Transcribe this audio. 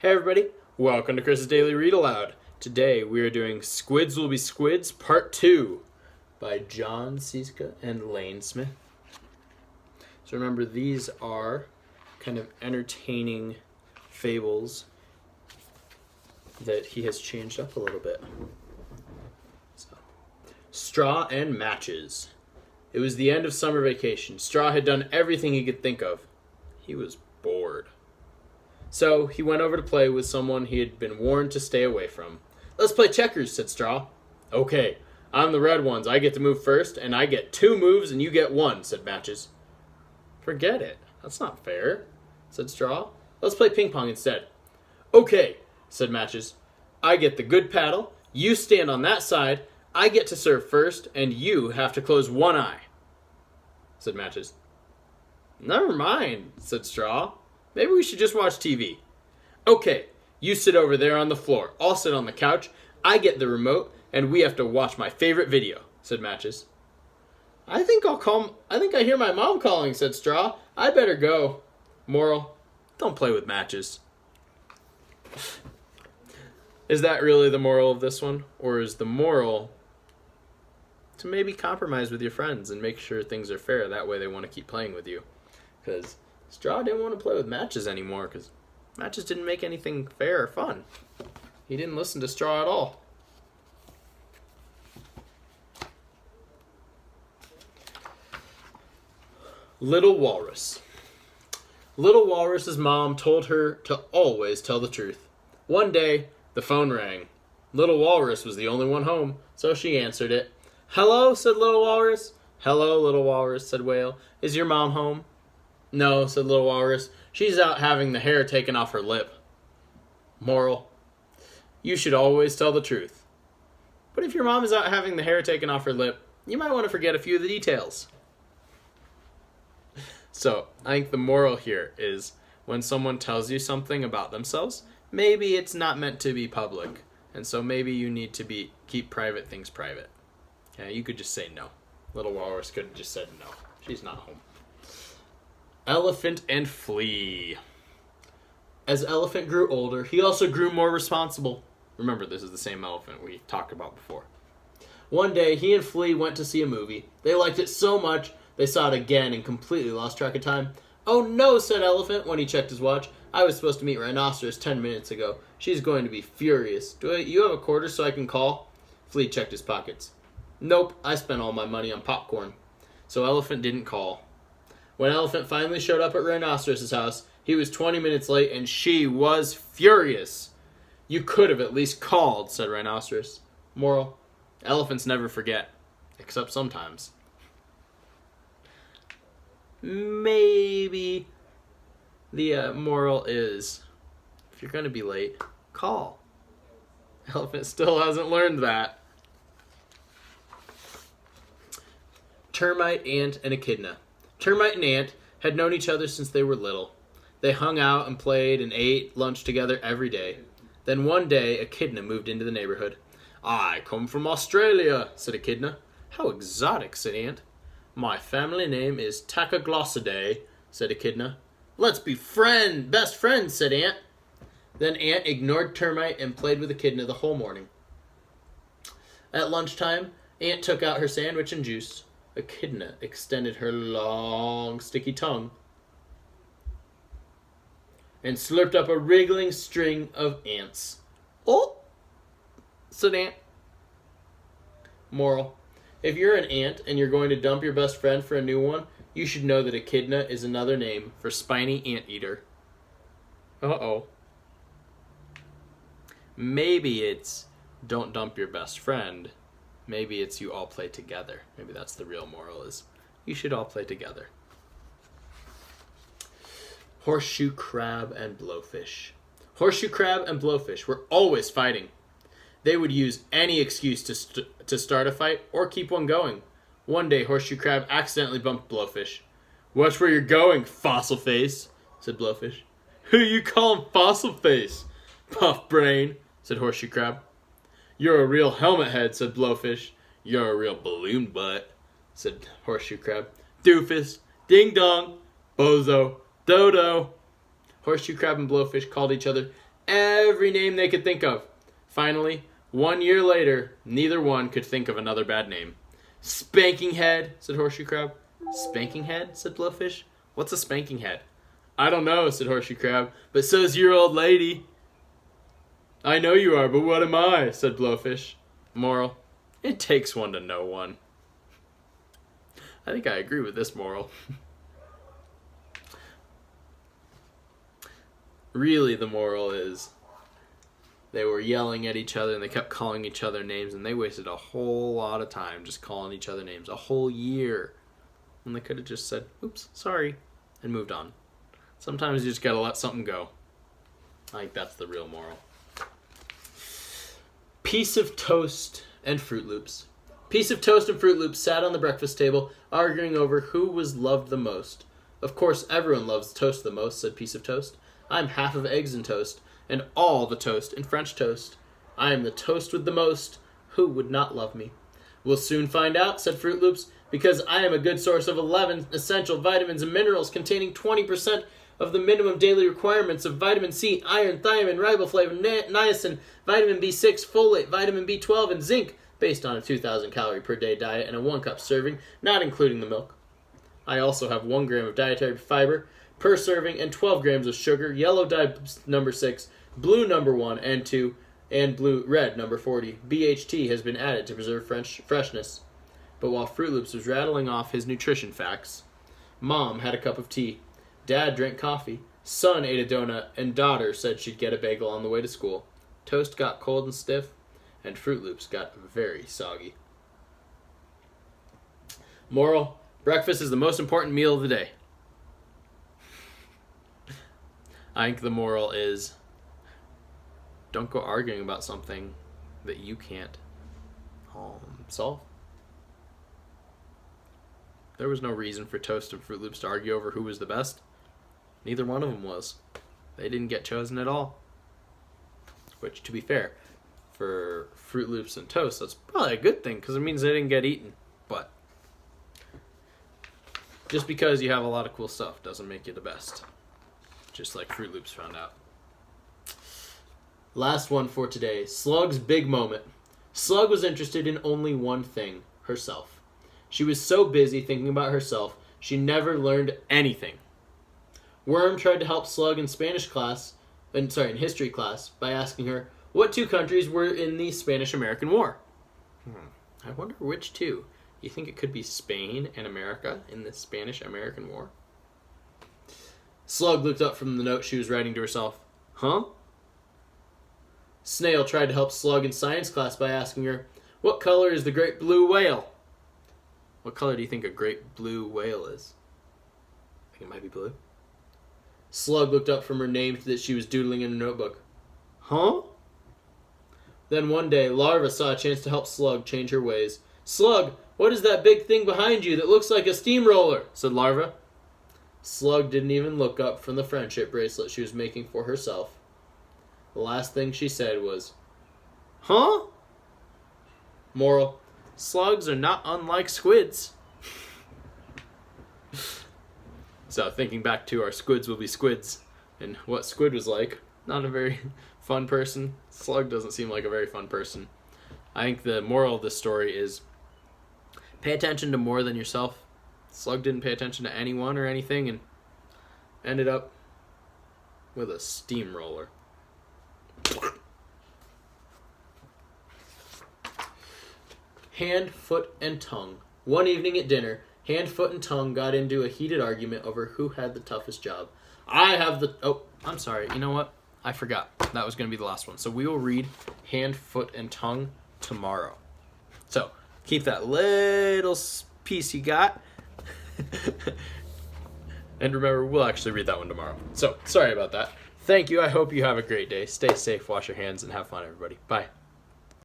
Hey everybody, welcome to Chris's Daily Read Aloud. Today we are doing Squids Will Be Squids Part 2 by John Sciezka and Lane Smith. So remember, these are kind of entertaining fables that he has changed up a little bit. So, Straw and Matches. It was the end of summer vacation. Straw had done everything he could think of. He was bored. So he went over to play with someone he had been warned to stay away from. "Let's play checkers," said Straw. "Okay, I'm the red ones. I get to move first, and I get 2 moves and you get 1, said Matches. "Forget it. That's not fair," said Straw. "Let's play ping pong instead." "Okay," said Matches. "I get the good paddle, you stand on that side, I get to serve first, and you have to close one eye," said Matches. "Never mind," said Straw. "Maybe we should just watch TV." "Okay, you sit over there on the floor. I'll sit on the couch. I get the remote, and we have to watch my favorite video," said Matches. I think I hear my mom calling," said Straw. "I better go." Moral: don't play with matches. Is that really the moral of this one? Or is the moral to maybe compromise with your friends and make sure things are fair? That way they want to keep playing with you. Because Straw didn't want to play with Matches anymore because Matches didn't make anything fair or fun. He didn't listen to Straw at all. Little Walrus. Little Walrus's mom told her to always tell the truth. One day, the phone rang. Little Walrus was the only one home, so she answered it. "Hello," said Little Walrus. "Hello, Little Walrus," said Whale. "Is your mom home?" "No," said Little Walrus. "She's out having the hair taken off her lip." Moral: you should always tell the truth. But if your mom is out having the hair taken off her lip, you might want to forget a few of the details. So, I think the moral here is when someone tells you something about themselves, maybe it's not meant to be public. And so maybe you need to keep private things private. Okay, you could just say no. Little Walrus could have just said no. She's not home. Elephant and Flea. As Elephant grew older, he also grew more responsible. Remember, this is the same elephant we talked about before. One day, he and Flea went to see a movie. They liked it so much, they saw it again and completely lost track of time. "Oh no," said Elephant when he checked his watch. "I was supposed to meet Rhinoceros 10 minutes ago. She's going to be furious. Do you have a quarter so I can call?" Flea checked his pockets. "Nope, I spent all my money on popcorn." So Elephant didn't call. When Elephant finally showed up at Rhinoceros' house, he was 20 minutes late and she was furious. "You could have at least called," said Rhinoceros. Moral: elephants never forget, except sometimes. Maybe the moral is, if you're going to be late, call. Elephant still hasn't learned that. Termite, Ant, and Echidna. Termite and Ant had known each other since they were little. They hung out and played and ate lunch together every day. Then one day, Echidna moved into the neighborhood. "I come from Australia," said Echidna. "How exotic," said Ant. "My family name is Tacaglossidae," said Echidna. "Let's be best friends," said Ant. Then Ant ignored Termite and played with Echidna the whole morning. At lunchtime, Ant took out her sandwich and juice. Echidna extended her long, sticky tongue and slurped up a wriggling string of ants. "Oh," said Ant. Moral: if you're an ant and you're going to dump your best friend for a new one, you should know that Echidna is another name for spiny anteater. Uh-oh. Maybe it's don't dump your best friend. Maybe it's you all play together. Maybe that's the real moral, is you should all play together. Horseshoe Crab and Blowfish. Horseshoe Crab and Blowfish were always fighting. They would use any excuse to start a fight or keep one going. One day, Horseshoe Crab accidentally bumped Blowfish. "Watch where you're going, fossil face," said Blowfish. "Who you calling fossil face, puff brain?" said Horseshoe Crab. "You're a real helmet head," said Blowfish. "You're a real balloon butt," said Horseshoe Crab. "Doofus, ding dong, bozo, dodo." Horseshoe Crab and Blowfish called each other every name they could think of. Finally, 1 year later, neither one could think of another bad name. Spanking head, said Horseshoe Crab. Spanking head, said Blowfish. What's a spanking head? I don't know, said Horseshoe Crab, but so's your old lady. I know you are, but what am I, said Blowfish. Moral, it takes one to know one. I think I agree with this moral. Really, the moral is they were yelling at each other and they kept calling each other names, and they wasted a whole lot of time just calling each other names. A whole year. And they could have just said, oops, sorry, and moved on. Sometimes you just gotta let something go. I think that's the real moral. Piece of toast and Froot Loops. Piece of toast and Froot Loops sat on the breakfast table, arguing over who was loved the most. Of course, everyone loves toast the most, said Piece of Toast. I'm half of eggs in toast, and all the toast in French toast. I am the toast with the most. Who would not love me? We'll soon find out, said Froot Loops, because I am a good source of 11 essential vitamins and minerals containing 20% of the minimum daily requirements of vitamin C, iron, thiamine, riboflavin, niacin, vitamin B6, folate, vitamin B12, and zinc, based on a 2,000 calorie per day diet and a 1 cup serving, not including the milk. I also have 1 gram of dietary fiber per serving and 12 grams of sugar, yellow dye number 6, blue number 1 and 2, and red number 40. BHT has been added to preserve freshness. But while Froot Loops was rattling off his nutrition facts, Mom had a cup of tea, Dad drank coffee, son ate a donut, and daughter said she'd get a bagel on the way to school. Toast got cold and stiff, and Froot Loops got very soggy. Moral, breakfast is the most important meal of the day. I think the moral is, don't go arguing about something that you can't solve. There was no reason for Toast and Froot Loops to argue over who was the best. Neither one of them was. They didn't get chosen at all. Which, to be fair, for Froot Loops and Toast, that's probably a good thing, because it means they didn't get eaten. But just because you have a lot of cool stuff doesn't make you the best. Just like Froot Loops found out. Last one for today. Slugs Big Moment. Slug was interested in only one thing, herself. She was so busy thinking about herself, she never learned anything. Worm tried to help Slug in in history class, by asking her what 2 countries were in the Spanish-American War. I wonder which 2. You think it could be Spain and America in the Spanish-American War? Slug looked up from the note she was writing to herself. Huh? Snail tried to help Slug in science class by asking her, what color is the great blue whale? What color do you think a great blue whale is? I think it might be blue. Slug looked up from her name that she was doodling in a notebook. Huh? Then one day, Larva saw a chance to help Slug change her ways. Slug, what is that big thing behind you that looks like a steamroller? Said Larva. Slug didn't even look up from the friendship bracelet she was making for herself. The last thing she said was, huh? Moral, slugs are not unlike squids. So, thinking back to our Squids will be Squids, and what Squid was like, not a very fun person. Slug doesn't seem like a very fun person. I think the moral of this story is, pay attention to more than yourself. Slug didn't pay attention to anyone or anything, and ended up with a steamroller. Hand, foot, and tongue. One evening at dinner, Hand, foot, and tongue got into a heated argument over who had the toughest job. I'm sorry. You know what? I forgot. That was going to be the last one. So we will read Hand, foot, and tongue tomorrow. So keep that little piece you got. And remember, we'll actually read that one tomorrow. So sorry about that. Thank you. I hope you have a great day. Stay safe, wash your hands, and have fun, everybody. Bye.